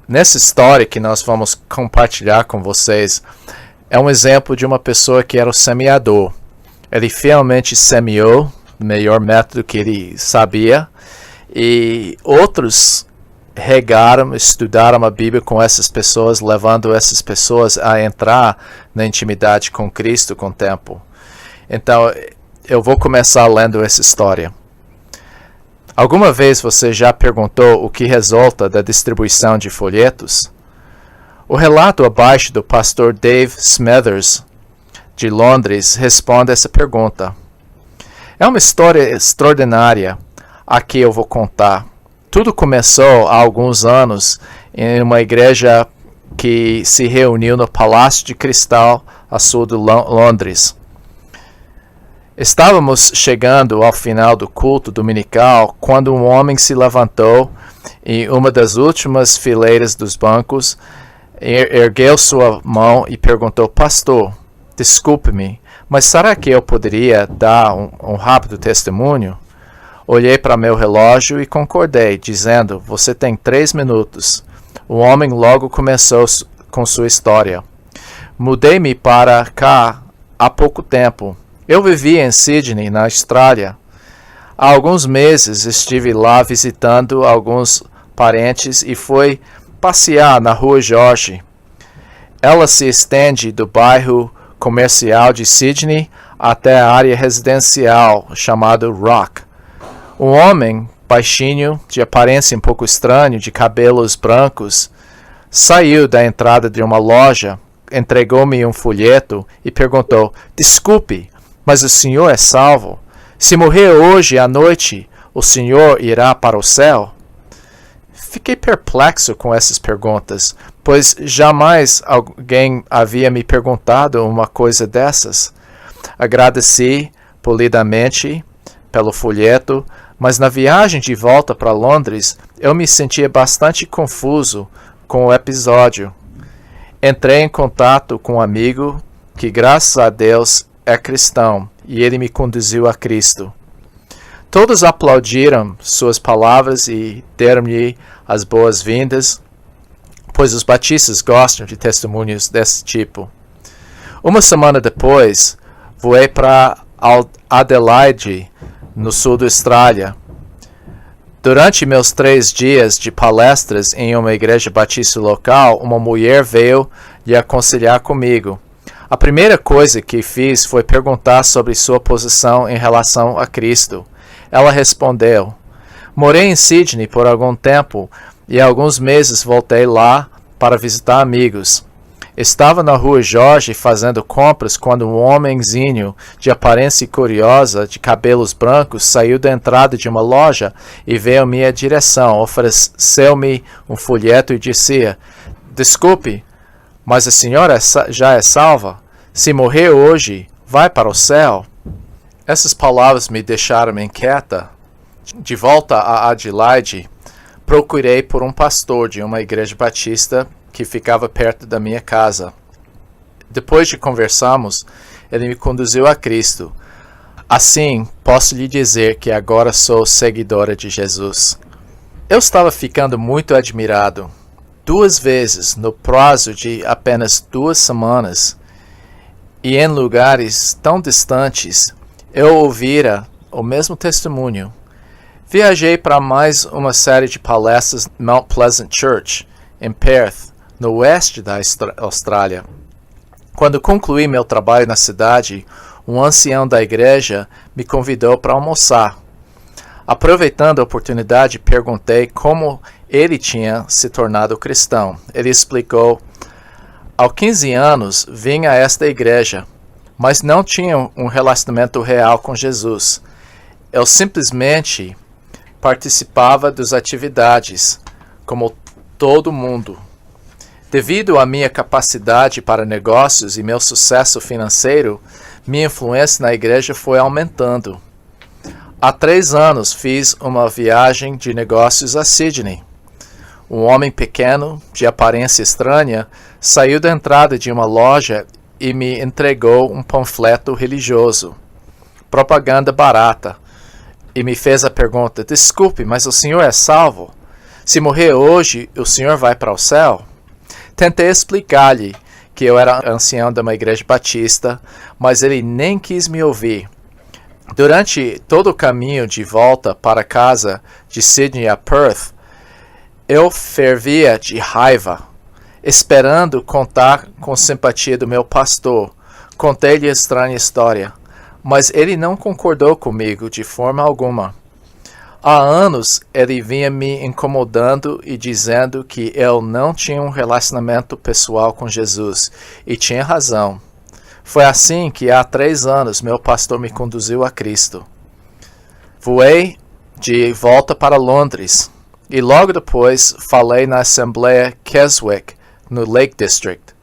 Nessa história que nós vamos compartilhar com vocês, é um exemplo de uma pessoa que era o semeador. Ele fielmente semeou, o melhor método que ele sabia, e outros regaram, estudaram a Bíblia com essas pessoas, levando essas pessoas a entrar na intimidade com Cristo com o tempo. Então, eu vou começar lendo essa história. Alguma vez você já perguntou o que resulta da distribuição de folhetos? O relato abaixo do pastor Dave Smethers, de Londres, responde essa pergunta. É uma história extraordinária a que eu vou contar. Tudo começou há alguns anos em uma igreja que se reuniu no Palácio de Cristal, a sul de Londres. Estávamos chegando ao final do culto dominical quando um homem se levantou em uma das últimas fileiras dos bancos, ergueu sua mão e perguntou: Pastor, desculpe-me, mas será que eu poderia dar um rápido testemunho? Olhei para meu relógio e concordei, dizendo: Você tem 3 minutos. O homem logo começou com sua história. Mudei-me para cá há pouco tempo. Eu vivia em Sydney, na Austrália. Há alguns meses estive lá visitando alguns parentes e fui passear na Rua Jorge. Ela se estende do bairro comercial de Sydney até a área residencial chamada Rock. Um homem baixinho, de aparência um pouco estranha, de cabelos brancos, saiu da entrada de uma loja, entregou-me um folheto e perguntou: Desculpe, mas o senhor é salvo? Se morrer hoje à noite, o senhor irá para o céu? Fiquei perplexo com essas perguntas, pois jamais alguém havia me perguntado uma coisa dessas. Agradeci polidamente pelo folheto, mas na viagem de volta para Londres, eu me sentia bastante confuso com o episódio. Entrei em contato com um amigo que, graças a Deus, é cristão, e ele me conduziu a Cristo. Todos aplaudiram suas palavras e deram-lhe as boas-vindas, pois os batistas gostam de testemunhos desse tipo. Uma semana depois, voei para Adelaide, no sul da Austrália. Durante meus 3 dias de palestras em uma igreja batista local, uma mulher veio lhe aconselhar comigo. A primeira coisa que fiz foi perguntar sobre sua posição em relação a Cristo. Ela respondeu: Morei em Sydney por algum tempo e há alguns meses voltei lá para visitar amigos. Estava na Rua Jorge fazendo compras quando um homenzinho de aparência curiosa, de cabelos brancos, saiu da entrada de uma loja e veio à minha direção. Ofereceu-me um folheto e dizia: Desculpe, mas a senhora já é salva? Se morrer hoje, vai para o céu? Essas palavras me deixaram inquieta. De volta a Adelaide, procurei por um pastor de uma igreja batista que ficava perto da minha casa. Depois de conversarmos, ele me conduziu a Cristo. Assim, posso lhe dizer que agora sou seguidora de Jesus. Eu estava ficando muito admirado. 2 vezes, no prazo de apenas 2 semanas, e em lugares tão distantes, eu ouvira o mesmo testemunho. Viajei para mais uma série de palestras no Mount Pleasant Church, em Perth, no oeste da Austrália. Quando concluí meu trabalho na cidade, um ancião da igreja me convidou para almoçar. Aproveitando a oportunidade, perguntei como ele tinha se tornado cristão. Ele explicou: Aos 15 anos vim a esta igreja, mas não tinha um relacionamento real com Jesus. Eu simplesmente participava das atividades, como todo mundo. Devido à minha capacidade para negócios e meu sucesso financeiro, minha influência na igreja foi aumentando. Há 3 anos fiz uma viagem de negócios a Sydney. Um homem pequeno, de aparência estranha, saiu da entrada de uma loja e me entregou um panfleto religioso, propaganda barata, e me fez a pergunta: Desculpe, mas o senhor é salvo? Se morrer hoje, o senhor vai para o céu? Tentei explicar-lhe que eu era ancião de uma igreja batista, mas ele nem quis me ouvir. Durante todo o caminho de volta para casa de Sydney a Perth, eu fervia de raiva, esperando contar com simpatia do meu pastor. Contei-lhe a estranha história, mas ele não concordou comigo de forma alguma. Há anos ele vinha me incomodando e dizendo que eu não tinha um relacionamento pessoal com Jesus, e tinha razão. Foi assim que há 3 anos meu pastor me conduziu a Cristo. Voei de volta para Londres e logo depois falei na Assembleia Keswick, no Lake District.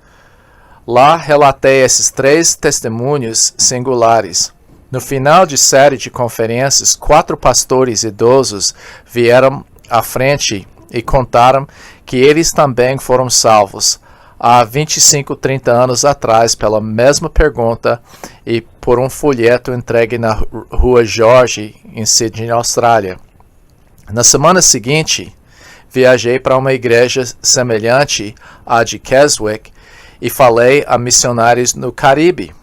Lá relatei esses 3 testemunhos singulares. No final de série de conferências, 4 pastores idosos vieram à frente e contaram que eles também foram salvos há 25, 30 anos atrás pela mesma pergunta e por um folheto entregue na Rua Jorge, em Sydney, Austrália. Na semana seguinte, viajei para uma igreja semelhante à de Keswick e falei a missionários no Caribe.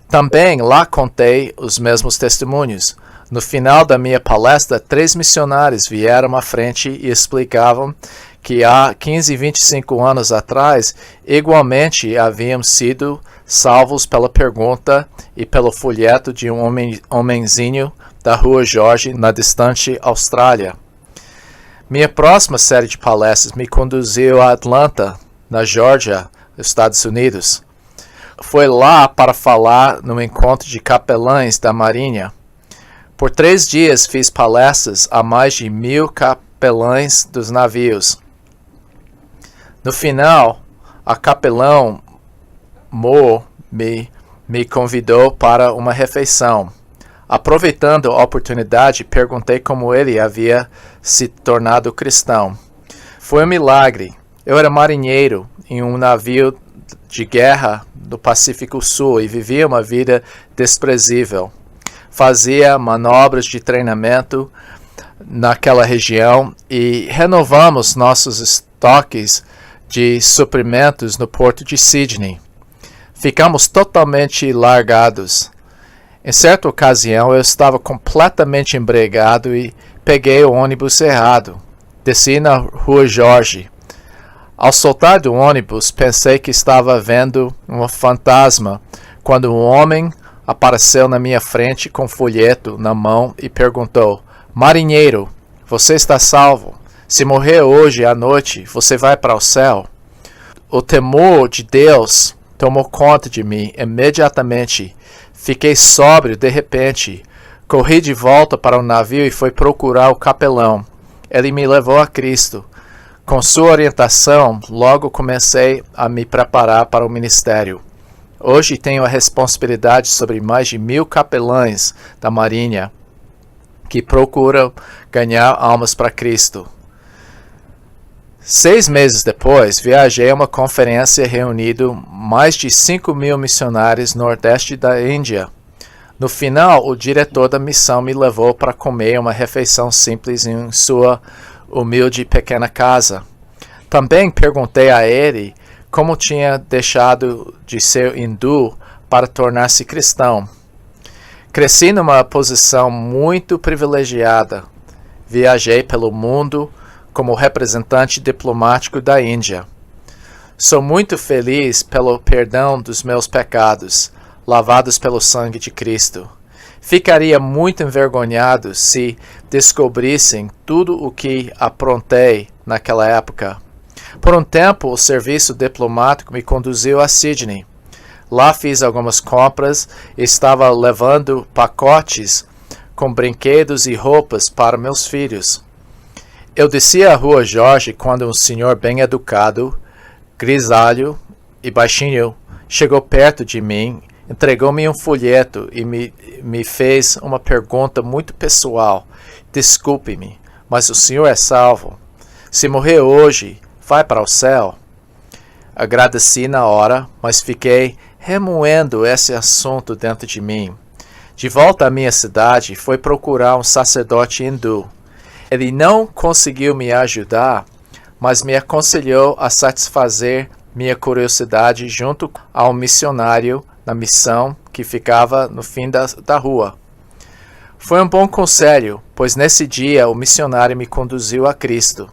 Também lá contei os mesmos testemunhos. No final da minha palestra, 3 missionários vieram à frente e explicavam que há 15 e 25 anos atrás, igualmente haviam sido salvos pela pergunta e pelo folheto de um homenzinho da Rua Jorge, na distante Austrália. Minha próxima série de palestras me conduziu a Atlanta, na Geórgia, Estados Unidos. Foi lá para falar no encontro de capelães da Marinha. Por 3 dias fiz palestras a mais de 1000 capelães dos navios. No final, a capelão Mo me convidou para uma refeição. Aproveitando a oportunidade, perguntei como ele havia se tornado cristão. Foi um milagre. Eu era marinheiro em um navio de guerra do Pacífico Sul e vivia uma vida desprezível. Fazia manobras de treinamento naquela região e renovamos nossos estoques de suprimentos no porto de Sydney. Ficamos totalmente largados. Em certa ocasião eu estava completamente embriagado e peguei o ônibus errado. Desci na Rua Jorge. Ao soltar do ônibus, pensei que estava vendo um fantasma, quando um homem apareceu na minha frente com um folheto na mão e perguntou: "Marinheiro, você está salvo? Se morrer hoje à noite, você vai para o céu?" O temor de Deus tomou conta de mim imediatamente. Fiquei sóbrio de repente. Corri de volta para o navio e fui procurar o capelão. Ele me levou a Cristo. Com sua orientação, logo comecei a me preparar para o ministério. Hoje tenho a responsabilidade sobre mais de 1000 capelães da Marinha que procuram ganhar almas para Cristo. 6 meses depois, viajei a uma conferência reunindo mais de 5.000 missionários no nordeste da Índia. No final, o diretor da missão me levou para comer uma refeição simples em sua humilde pequena casa. Também perguntei a ele como tinha deixado de ser hindu para tornar-se cristão. Cresci numa posição muito privilegiada. Viajei pelo mundo como representante diplomático da Índia. Sou muito feliz pelo perdão dos meus pecados, lavados pelo sangue de Cristo. Ficaria muito envergonhado se descobrissem tudo o que aprontei naquela época. Por um tempo, o serviço diplomático me conduziu a Sydney. Lá fiz algumas compras e estava levando pacotes com brinquedos e roupas para meus filhos. Eu desci a Rua Jorge quando um senhor bem educado, grisalho e baixinho, chegou perto de mim, entregou-me um folheto e me fez uma pergunta muito pessoal. "Desculpe-me, mas o senhor é salvo? Se morrer hoje, vai para o céu?" Agradeci na hora, mas fiquei remoendo esse assunto dentro de mim. De volta à minha cidade, fui procurar um sacerdote hindu. Ele não conseguiu me ajudar, mas me aconselhou a satisfazer minha curiosidade junto ao missionário na missão que ficava no fim da rua. Foi um bom conselho, pois nesse dia o missionário me conduziu a Cristo.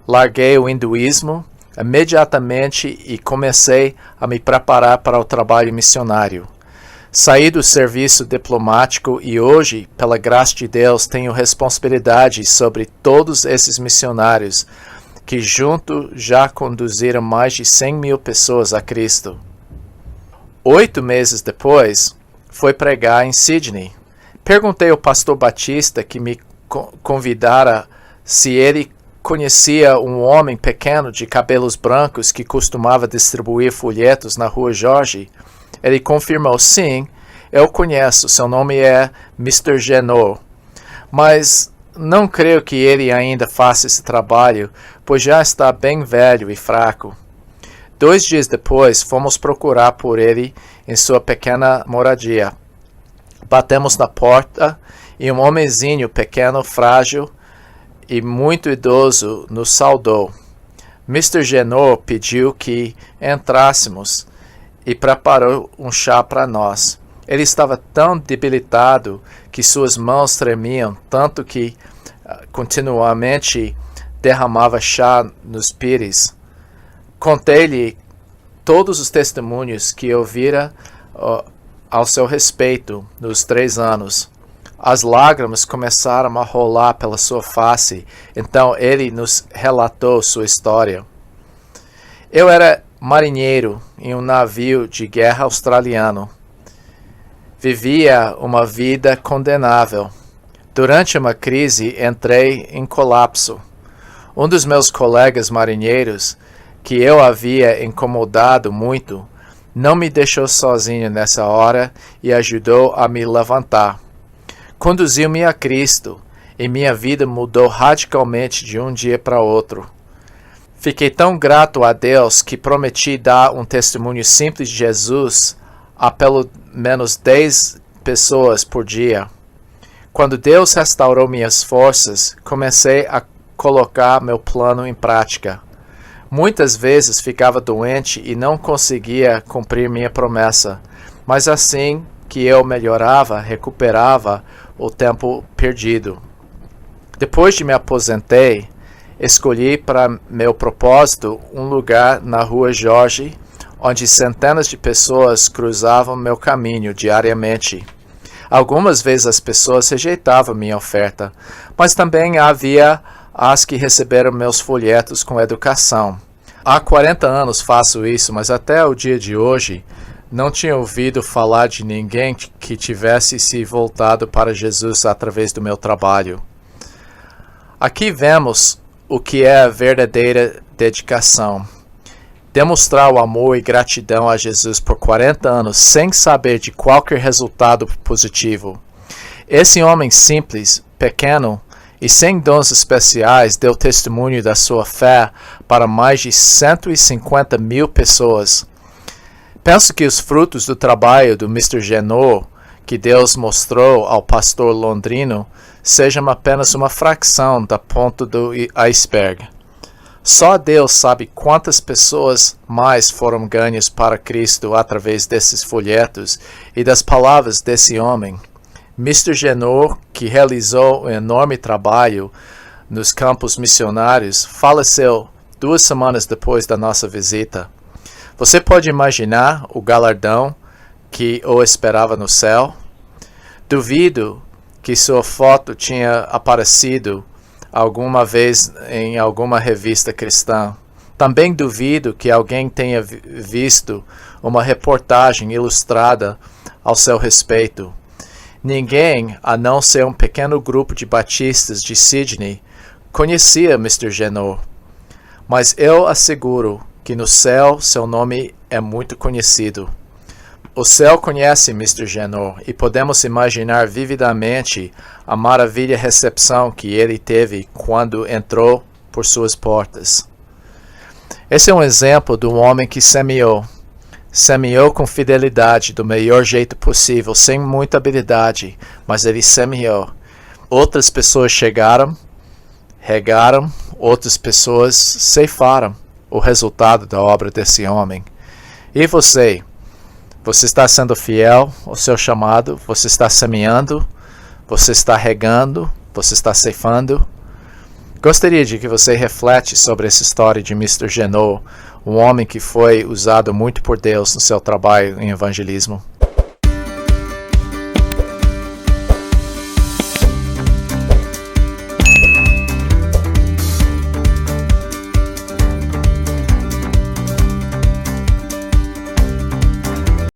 Larguei o hinduísmo imediatamente e comecei a me preparar para o trabalho missionário. Saí do serviço diplomático e hoje, pela graça de Deus, tenho responsabilidade sobre todos esses missionários que juntos já conduziram mais de 100 mil pessoas a Cristo. 8 meses depois, fui pregar em Sydney. Perguntei ao pastor Batista que me convidara se ele conhecia um homem pequeno de cabelos brancos que costumava distribuir folhetos na rua Jorge. Ele confirmou, sim, eu conheço, seu nome é Mr. Genot, mas não creio que ele ainda faça esse trabalho, pois já está bem velho e fraco. 2 dias depois, fomos procurar por ele em sua pequena moradia. Batemos na porta e um homenzinho pequeno, frágil e muito idoso nos saudou. Mr. Genot pediu que entrássemos e preparou um chá para nós. Ele estava tão debilitado que suas mãos tremiam, tanto que continuamente derramava chá nos pires. Contei-lhe todos os testemunhos que ouvira ao seu respeito nos 3 anos. As lágrimas começaram a rolar pela sua face, então ele nos relatou sua história. Eu era marinheiro em um navio de guerra australiano. Vivia uma vida condenável. Durante uma crise, entrei em colapso. Um dos meus colegas marinheiros, que eu havia incomodado muito, não me deixou sozinho nessa hora e ajudou a me levantar. Conduziu-me a Cristo e minha vida mudou radicalmente de um dia para outro. Fiquei tão grato a Deus que prometi dar um testemunho simples de Jesus a pelo menos 10 pessoas por dia. Quando Deus restaurou minhas forças, comecei a colocar meu plano em prática. Muitas vezes ficava doente e não conseguia cumprir minha promessa, mas assim que eu melhorava, recuperava o tempo perdido. Depois de me aposentei, escolhi para meu propósito um lugar na rua Jorge, onde centenas de pessoas cruzavam meu caminho diariamente. Algumas vezes as pessoas rejeitavam minha oferta, mas também havia as que receberam meus folhetos com educação. Há 40 anos faço isso, mas até o dia de hoje não tinha ouvido falar de ninguém que tivesse se voltado para Jesus através do meu trabalho. Aqui vemos o que é a verdadeira dedicação. Demonstrar o amor e gratidão a Jesus por 40 anos sem saber de qualquer resultado positivo. Esse homem simples, pequeno e sem dons especiais deu testemunho da sua fé para mais de 150 mil pessoas. Penso que os frutos do trabalho do Mr. Genot, que Deus mostrou ao pastor londrino, sejam apenas uma fração da ponta do iceberg. Só Deus sabe quantas pessoas mais foram ganhas para Cristo através desses folhetos e das palavras desse homem. Mr. Genot, que realizou um enorme trabalho nos campos missionários, faleceu 2 semanas depois da nossa visita. Você pode imaginar o galardão que o esperava no céu? Duvido que sua foto tinha aparecido alguma vez em alguma revista cristã. Também duvido que alguém tenha visto uma reportagem ilustrada ao seu respeito. Ninguém, a não ser um pequeno grupo de batistas de Sydney, conhecia Mr. Genot. Mas eu asseguro que no céu seu nome é muito conhecido. O céu conhece Mr. Genot e podemos imaginar vividamente a maravilhosa recepção que ele teve quando entrou por suas portas. Esse é um exemplo de um homem que semeou. Semeou com fidelidade, do melhor jeito possível, sem muita habilidade, mas ele semeou. Outras pessoas chegaram, regaram, outras pessoas ceifaram o resultado da obra desse homem. E você? Você está sendo fiel ao seu chamado? Você está semeando? Você está regando? Você está ceifando? Gostaria de que você reflete sobre essa história de Mr. Genot, um homem que foi usado muito por Deus no seu trabalho em evangelismo.